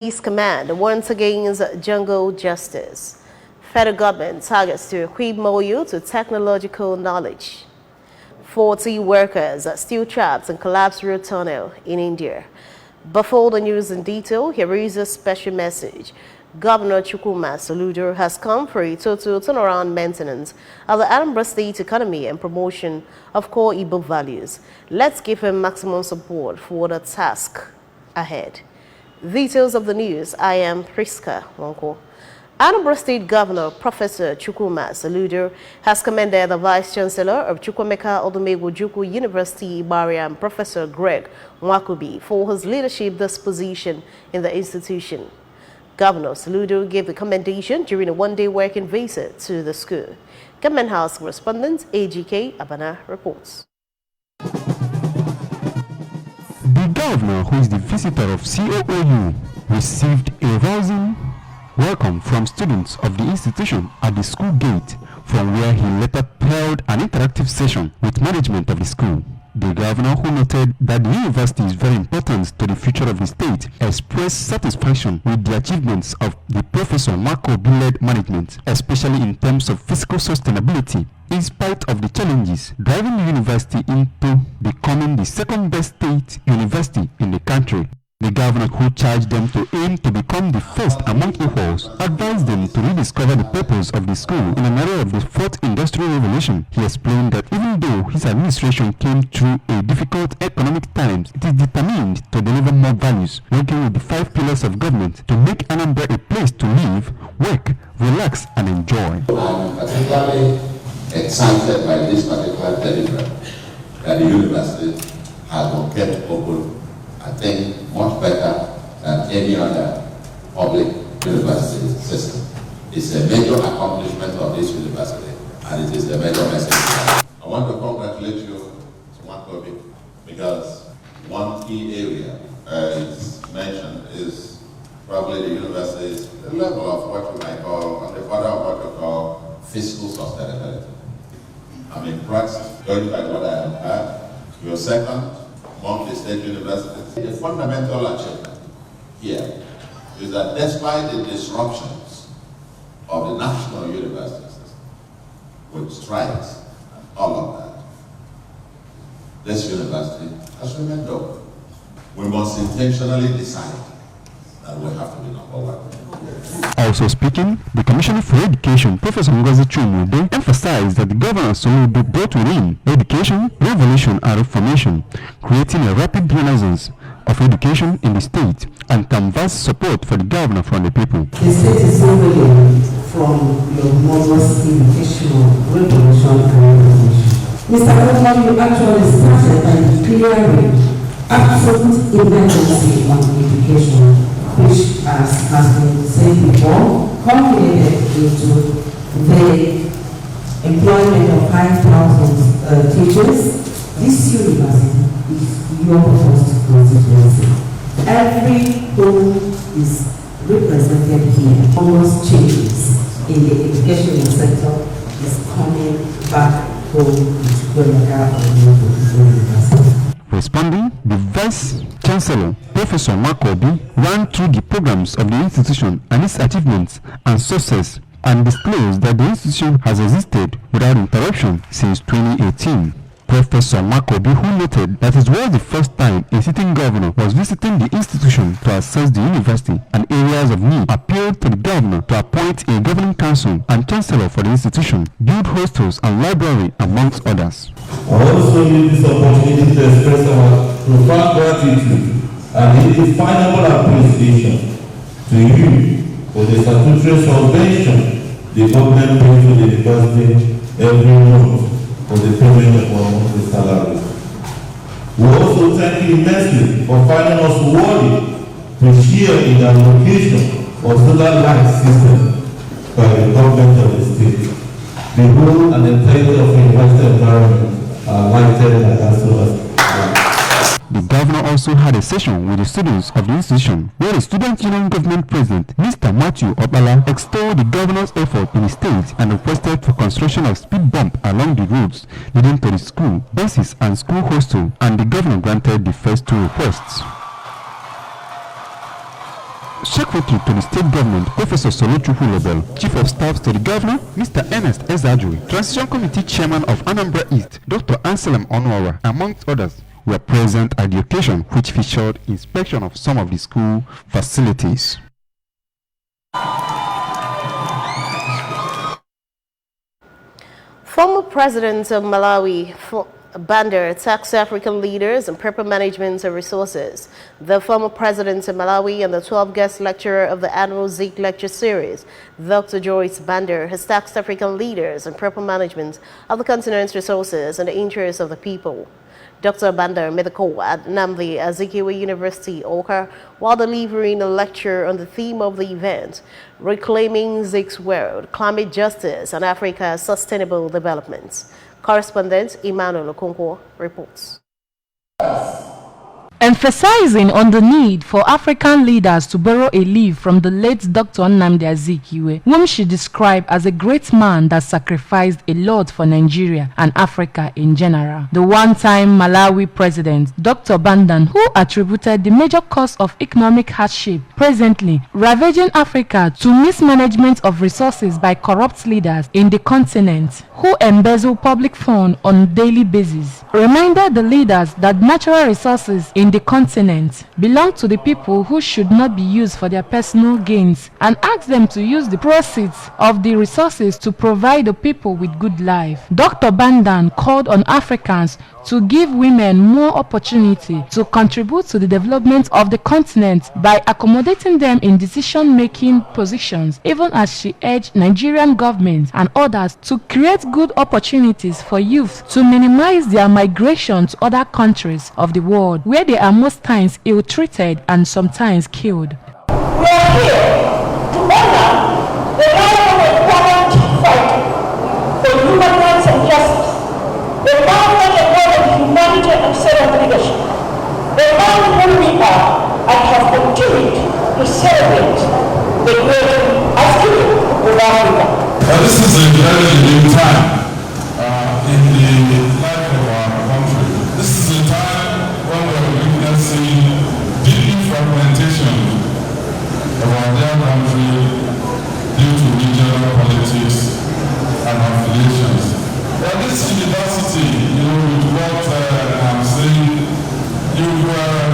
Police Command warns against jungle justice. Federal government targets to equip more youth with technological knowledge. 40 workers are still trapped in collapsed road tunnel in India. Before the news in detail, here is a special message. Governor Chukwuma Soludo has come for a total turnaround maintenance of the Anambra State economy and promotion of core Igbo values. Let's give him maximum support for the task ahead. Details of the news. I am Priska Wonko. Anambra State Governor Professor Chukwuma Soludo has commended the Vice Chancellor of Chukwemeka Odumegwu Ojukwu University Ibadan, Professor Greg Nwakubi, for his leadership disposition in the institution. Governor Soludo gave the commendation during a one-day working visit to the school. Government House correspondent AGK Abana reports. The governor, who is the visitor of COOU, received a rousing welcome from students of the institution at the school gate, from where he later held an interactive session with management of the school. The governor, who noted that the university is very important to the future of the state, expressed satisfaction with the achievements of the Professor Nwakubi-led management, especially in terms of physical sustainability, in spite of the challenges driving the university into becoming the second-best state university in the country. The governor, who charged them to aim to become the first among equals, advised them to rediscover the purpose of the school in an era of the fourth industrial revolution. He explained that even though his administration came through a difficult economic times, it is determined to deliver more values, working with the 5 pillars of government to make Anambra a place to live, work, relax, and enjoy. I'm particularly excited by this particular delivery that the university has been kept open, I think, much better than any other public university system. It's a major accomplishment of this university, and it is a major message. I want to congratulate you, Nwakubi, because one key area is mentioned is probably the university's the level of what you might call, on the order of what you call fiscal sustainability. I'm impressed, going by what I have heard. Your second among the state universities. The fundamental achievement here is that despite the disruptions of the national university system, with strikes and all of that, this university has remained open. We must intentionally decide that we have to be number one. Also speaking, the Commissioner for Education, Professor Ngozi Chumude, emphasized that the governor Soludo brought within education, revolution, and reformation, creating a rapid renaissance of education in the state and canvassed support for the governor from the people. The state is moving from your modest educational revolution and reformation. Mr. Governor, you actually started by declaring absolute emergency on education, which has been said before, culminated into the employment of 5,000 teachers. This university is your first constituency. Every home is represented here. Almost changes in the educational sector is coming back home to Chukwemeka Odumegwu University. Responding, the Vice Chancellor, Professor Nwakubi, ran through the programs of the institution and its achievements and success, and disclosed that the institution has existed without interruption since 2018. Professor Nwakubi, who noted that it was the first time a sitting governor was visiting the institution to assess the university and areas of need, appealed to the governor to appoint a governing council and chancellor for the institution, build hostels and library, amongst others. I also use this opportunity to express our profound gratitude and indefinable appreciation to you for the statutory subvention the government pays to the university every month for the payment of the salary. We also thank you immensely for finding us worthy to share in the allocation of solar light system by the government of the state. The whole and entirety of the university environment are lighted by that solar. The governor also had a session with the students of the institution, where the Student Union Government President, Mr. Matthew Opala, extolled the governor's effort in the state and requested for construction of speed bump along the roads leading to the school, buses and school hostel, and the governor granted the first 2 requests. Secretary to the State Government, Professor Solochu Hulobel, Chief of Staff to the Governor, Mr. Ernest Ezajui, Transition Committee Chairman of Anambra East, Dr. Anselm Onuora, amongst others, were present at the occasion, which featured inspection of some of the school facilities. Former President of Malawi, Bandar, taxed African leaders and proper management of resources. The former President of Malawi and the 12th guest lecturer of the annual Zik Lecture Series, Dr. Joyce Bandar, has taxed African leaders and proper management of the continent's resources in the interests of the people. Dr. Bandar made the call at Nnamdi Azikiwe University, Awka, while delivering a lecture on the theme of the event, Reclaiming Zik's World, Climate Justice and Africa's Sustainable Development. Correspondent Emmanuel Okonkwo reports. Emphasizing on the need for African leaders to borrow a leaf from the late Dr. Nnamdi Azikiwe, whom she described as a great man that sacrificed a lot for Nigeria and Africa in general. The one-time Malawi president, Dr. Bandan, who attributed the major cause of economic hardship presently ravaging Africa to mismanagement of resources by corrupt leaders in the continent who embezzle public funds on a daily basis, reminded the leaders that natural resources in the continent belong to the people who should not be used for their personal gains, and asked them to use the proceeds of the resources to provide the people with good life. Dr. Bandan called on Africans to give women more opportunity to contribute to the development of the continent by accommodating them in decision-making positions, even as she urged Nigerian government and others to create good opportunities for youth to minimize their migration to other countries of the world, where they are most times ill-treated and sometimes killed. We are here to honor the life of a current fight for human rights and justice, the man of humanity and servant leadership, the man who we are and have continued to celebrate the great Azikiwe of Africa. This is a very unique time in the life of our country. This is a time when we are witnessing deep fragmentation of our dear country due to regional politics and affiliations. But this university, with what I'm saying, you were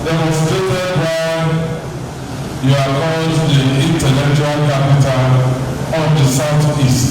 demonstrated by you are called the intellectual capital of the Southeast.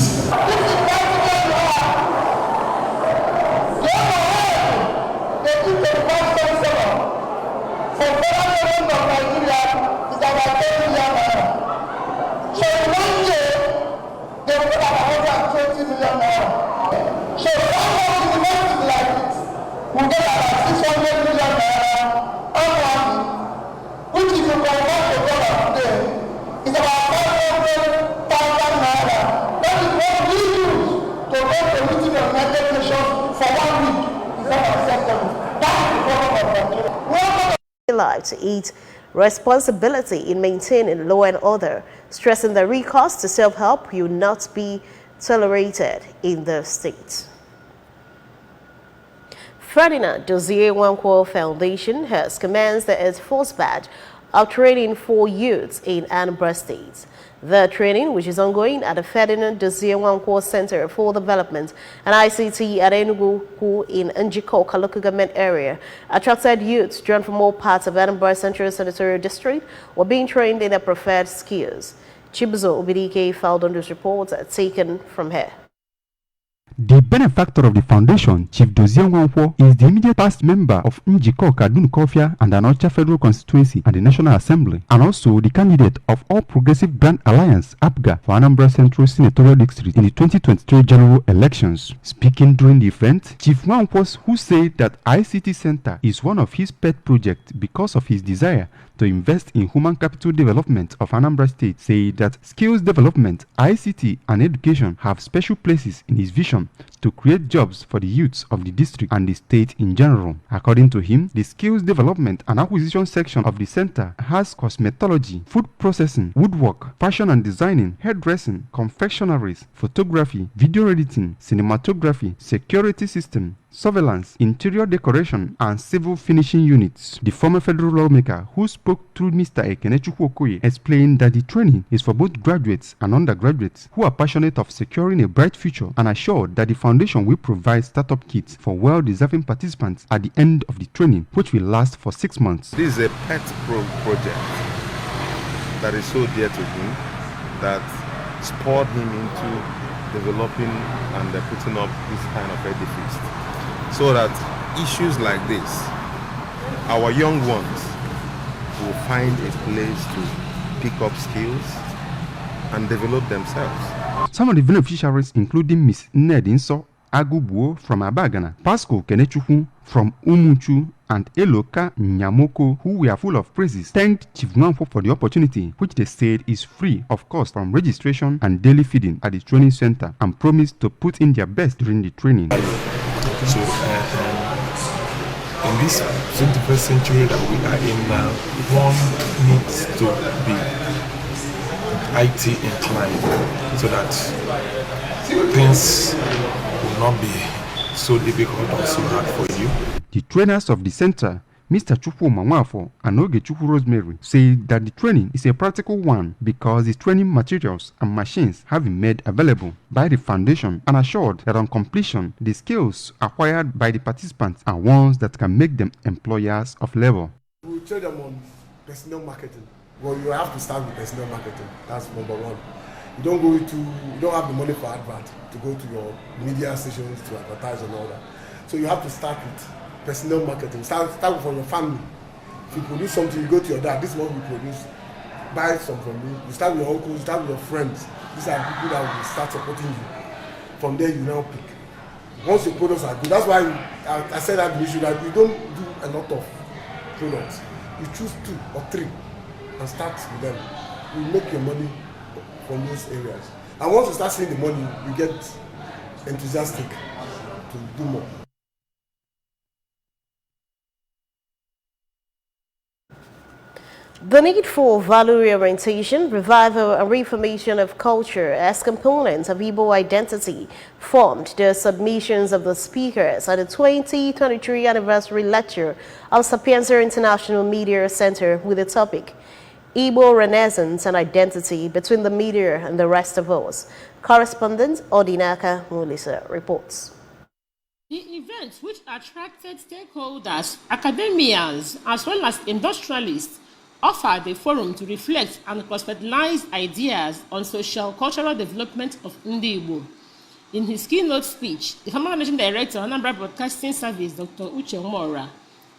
To eat responsibility in maintaining law and order, stressing the recourse to self-help will not be tolerated in the state. Ferdinand Dozie Nwankwo Foundation has commenced its first batch of training for youths in Anambra State. The training, which is ongoing at the Ferdinand Dozie Nwankwo Center for Development and ICT at Enugu in Njikoka local government area, attracted youths drawn from all parts of Anambra Central Senatorial District were being trained in their preferred skills. Chibuzo Obidike filed on this report taken from here. The benefactor of the foundation, Chief Dozie Nwankwo, is the immediate past member of Njikoka Dunukofia and Anocha Federal Constituency and the National Assembly, and also the candidate of All Progressive Grand Alliance (APGA) for Anambra Central Senatorial District in the 2023 general elections. Speaking during the event, Chief Nwankwo, who said that ICT Center is one of his pet projects because of his desire to invest in human capital development of Anambra State, said that skills development, ICT, and education have special places in his vision to create jobs for the youths of the district and the state in general. According to him, the skills development and acquisition section of the center has cosmetology, food processing, woodwork, fashion and designing, hairdressing, confectionaries, photography, video editing, cinematography, security system, surveillance, interior decoration, and civil finishing units. The former federal lawmaker who spoke through Mr. Ekenechukwu Okoye explained that the training is for both graduates and undergraduates who are passionate of securing a bright future, and assured that the foundation will provide startup kits for well-deserving participants at the end of the training, which will last for 6 months. This is a pet project that is so dear to him that spurred him into developing and putting up this kind of edifice, so that issues like this, our young ones will find a place to pick up skills and develop themselves. Some of the beneficiaries, including Ms. Nedinso Agubuo from Abagana, Pascal Kenechukwu from Umuchu, and Eloka Nyamoko, who were full of praises, thanked Chief Nwankwo for the opportunity, which they said is free of cost from registration and daily feeding at the training center, and promised to put in their best during the training. So, in this 21st century that we are in now, one needs to be IT inclined so that things will not be so difficult or so hard for you. The trainers of the center, Mr. Chukwu Manwafo and Oge Chukwu Rosemary, say that the training is a practical one because the training materials and machines have been made available by the foundation, and assured that on completion, the skills acquired by the participants are ones that can make them employers of labor. We train them on personnel marketing. Well, you have to start with personnel marketing. That's number one. You don't have the money for advert to go to your media stations to advertise and all that. So you have to start with personnel marketing. Start from your family. If you produce something, you go to your dad. This is what we produce. Buy some from me. You start with your uncles. You start with your friends. These are people that will start supporting you. From there, you now pick. Once your products are good, that's why I said that we should that we don't do a lot of products. You choose 2 or 3 and start with them. You make your money from those areas. And once you start seeing the money, you get enthusiastic to do more. The need for value reorientation, revival, and reformation of culture as components of Igbo identity formed the submissions of the speakers at the 2023 anniversary lecture of Sapienza International Media Center with the topic, Igbo Renaissance and Identity Between the Media and the Rest of Us. Correspondent Odinaka Mulisa reports. The event, which attracted stakeholders, academians, as well as industrialists, offered a forum to reflect and cross-fertilize ideas on social-cultural development of Ndi Igbo. In his keynote speech, the former Managing Director of Anambra Broadcasting Service, Dr. Uche Mora,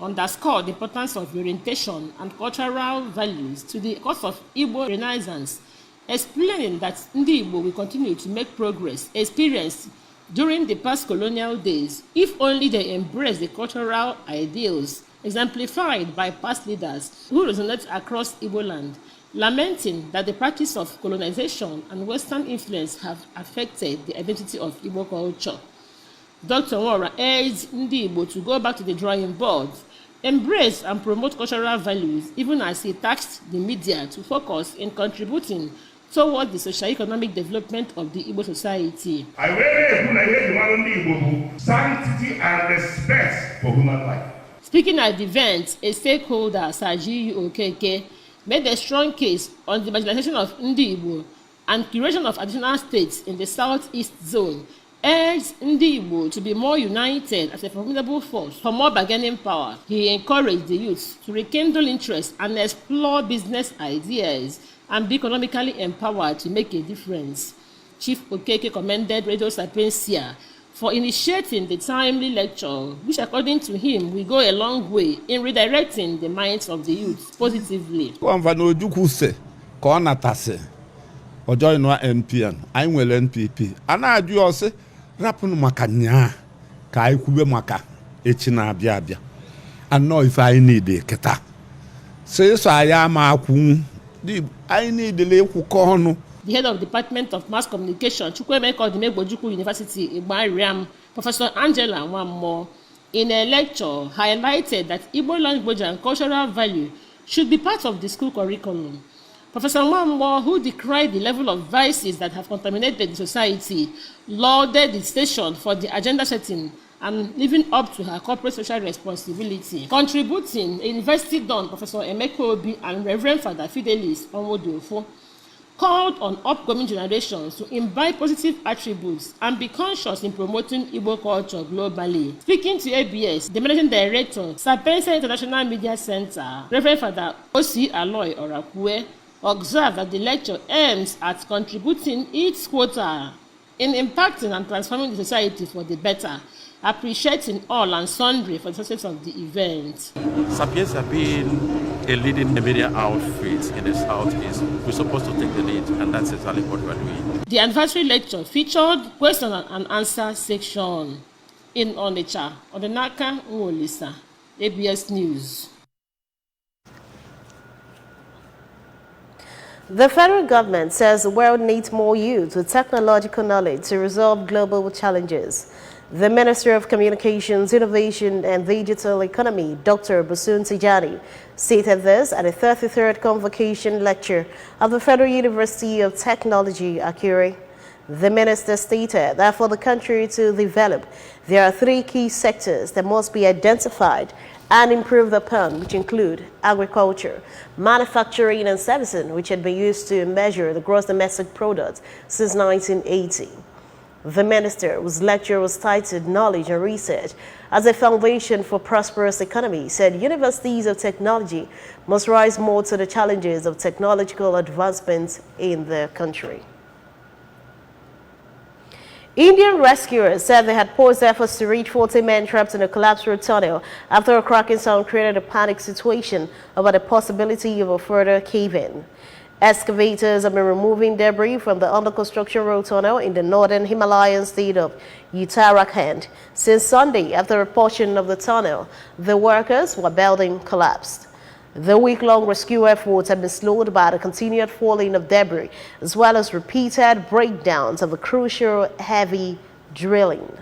underscored the importance of orientation and cultural values to the cause of Igbo Renaissance, explaining that Ndi Igbo will continue to make progress experienced during the past colonial days if only they embrace the cultural ideals exemplified by past leaders who resonate across Igbo land, lamenting that the practice of colonization and Western influence have affected the identity of Igbo culture. Dr. Mora urged Ndi Igbo to go back to the drawing board, embrace and promote cultural values, even as he tasked the media to focus in contributing toward the socio-economic development of the Igbo society. I really sanctity and respect for human life. Speaking at the event, a stakeholder, Saji Okeke, made a strong case on the marginalization of Ndi Igbo and creation of additional states in the southeast zone, urged Ndi Igbo to be more united as a formidable force for more bargaining power. He encouraged the youth to rekindle interest and explore business ideas and be economically empowered to make a difference. Chief Okeke commended Radio Sapienza for initiating the timely lecture, which according to him will go a long way in redirecting the minds of the youth positively. NPN, I will NPP. And I do also rapun makanya, kai kube maka, echina biabia. And know if I need a keta. Says I am a kum, I need the lake who corner. The head of the Department of Mass Communication, Chukwuemeka Odimegbojuku University, Igbariam, Professor Angela Nwammo, in a lecture highlighted that Igbo language and cultural value should be part of the school curriculum. Professor Nwammo, who decried the level of vices that have contaminated the society, lauded the station for the agenda setting and living up to her corporate social responsibility. Contributing, a University Don, Professor Emeka Obi and Reverend Father Fidelis Onwodofo called on upcoming generations to imbibe positive attributes and be conscious in promoting Igbo culture globally. Speaking to ABS, the Managing Director, Sapensa International Media Center, Reverend Father O.C. Aloy Orakwe, observed that the lecture aims at contributing its quota in impacting and transforming the society for the better, appreciating all and sundry for the success of the event. Sapienza being a leading media outfit in the Southeast, we're supposed to take the lead, and that's exactly what we're doing. The anniversary lecture featured question and answer section in Onitsha. Odenaka Nwolisa, ABS News. The federal government says the world needs more youth with technological knowledge to resolve global challenges. The Minister of Communications, Innovation and Digital Economy, Dr. Bosun Tijani, stated this at the 33rd Convocation Lecture of the Federal University of Technology, Akure. The minister stated that for the country to develop, there are 3 key sectors that must be identified and improved upon, which include agriculture, manufacturing and servicing, which had been used to measure the gross domestic product since 1980. The minister, whose lecture was titled Knowledge and Research as a Foundation for Prosperous Economy, said universities of technology must rise more to the challenges of technological advancements in the country. Indian rescuers said they had paused efforts to reach 40 men trapped in a collapsed road tunnel after a cracking sound created a panic situation about the possibility of a further cave-in. Excavators have been removing debris from the under-construction road tunnel in the northern Himalayan state of Uttarakhand. Since Sunday, after a portion of the tunnel the workers were building collapsed. The week-long rescue efforts have been slowed by the continued falling of debris, as well as repeated breakdowns of the crucial heavy drilling.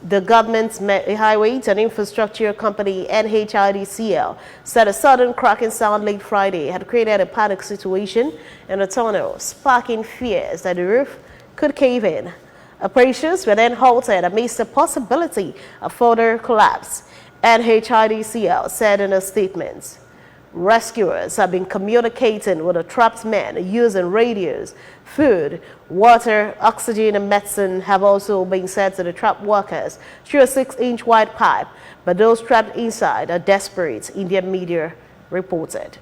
The government's highways and infrastructure company NHIDCL said a sudden cracking sound late Friday had created a panic situation in the tunnel, sparking fears that the roof could cave in. Operations were then halted amidst the possibility of further collapse, NHIDCL said in a statement. Rescuers have been communicating with the trapped men using radios. Food, water, oxygen, and medicine have also been sent to the trapped workers through a 6-inch wide pipe, but those trapped inside are desperate, Indian media reported.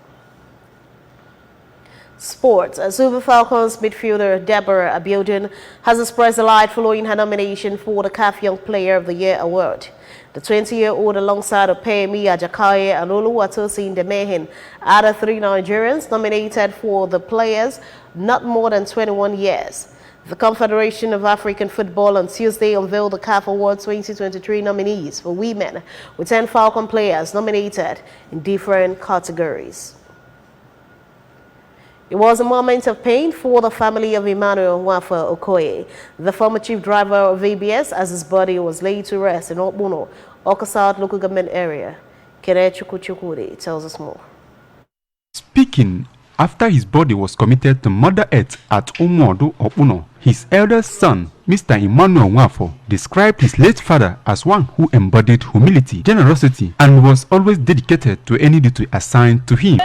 Sports. Super Falcons midfielder Deborah Abiodun has expressed delight following her nomination for the CAF Young Player of the Year award. The 20-year-old, alongside Opeyemi Ajakaye and Oluwatosin Demehin, are the 3 Nigerians nominated for the players not more than 21 years. The Confederation of African Football on Tuesday unveiled the CAF Awards 2023 nominees for women, with 10 Falcon players nominated in different categories. It was a moment of pain for the family of Emmanuel Nwafor Okoye, the former chief driver of ABS, as his body was laid to rest in Okpuno, Awka South local government area. Kene Chukwuchukwudi tells us more. Speaking after his body was committed to Mother Earth at Umuodu, Okpuno, his eldest son, Mr. Emmanuel Nwafor, described his late father as one who embodied humility, generosity, and was always dedicated to any duty assigned to him.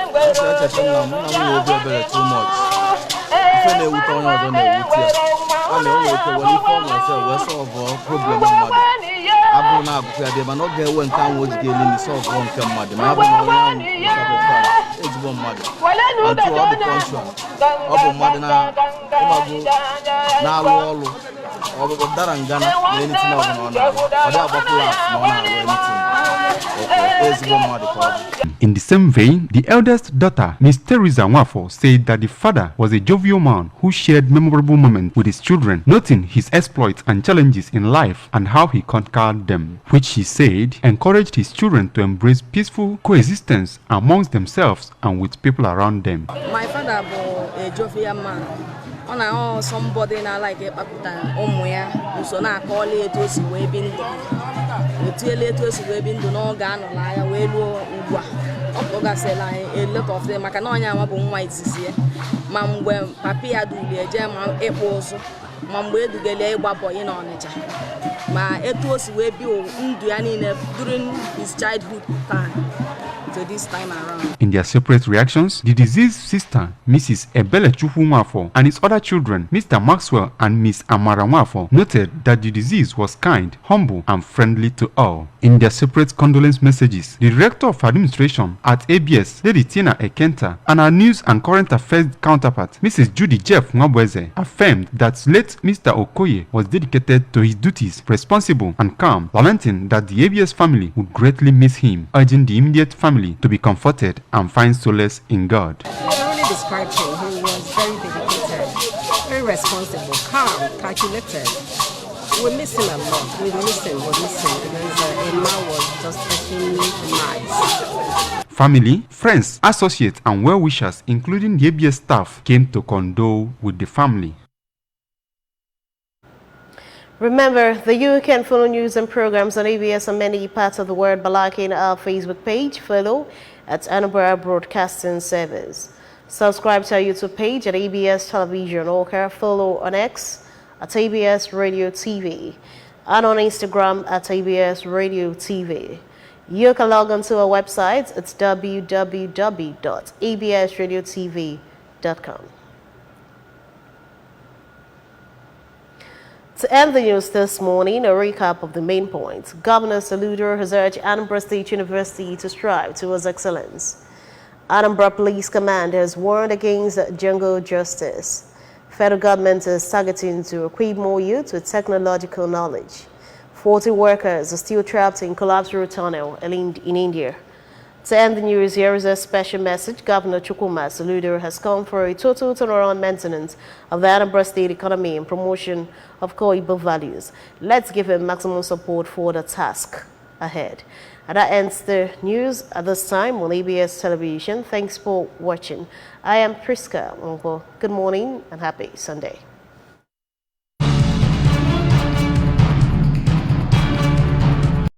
In the same vein, the eldest daughter, Miss Teresa Nwafor, said that the father was a jovial man who shared memorable moments with his children, noting his exploits and challenges in life and how he conquered them, which she said encouraged his children to embrace peaceful coexistence amongst themselves and with people around them. My father was a jovial man. On somebody na like a pakuta omuya, so na call it to see webbing. To see webbing do not gan on I will ugwa. A lot of them, I cannot have one white this year. Mam, when Papia do the German apples, ma mgbe edugele ịgba bọyị na Ọnịcha ma etu o si wee bi ndụ ya niile during his childhood time to this time around. In their separate reactions, the deceased sister, Mrs. Ebele Chukwu Nwafọ, and his other children, Mr. Maxwell and Miss Amara Nwafọ, noted that the deceased was kind, humble, and friendly to all. In their separate condolence messages, the Director of Administration at ABS, Lady Tina Ekenta, and our news and current affairs counterpart, Mrs. Judy Jeff Nwabweze, affirmed that late Mr. Okoye was dedicated to his duties, responsible and calm, lamenting that the ABS family would greatly miss him, urging the immediate family to be comforted and find solace in God. I really described him. He was very dedicated, very responsible, calm, calculated. We miss him a lot. We miss him because Emma was just extremely nice. Family, friends, associates, and well-wishers, including the ABS staff, came to condole with the family. Remember that you can follow news and programs on ABS on many parts of the world by liking our Facebook page, follow at Anambra Broadcasting Service. Subscribe to our YouTube page at ABS Television or follow on X at ABS Radio TV and on Instagram at ABS Radio TV. You can log on to our website at www.absradiotv.com. To end the news this morning, a recap of the main points. Governor Soludo has urged Anambra State University to strive towards excellence. Anambra Police Command has warned against jungle justice. Federal government is targeting to equip more youth with technological knowledge. 40 workers are still trapped in collapsed road tunnel in India. To end the news, here is a special message. Governor Chukwuma Soludo has come for a total turnaround maintenance of the Anambra State economy and promotion of core Igbo values. Let's give him maximum support for the task ahead. And that ends the news at this time on ABS Television. Thanks for watching. I am Priska Mongbo. Good morning and happy Sunday.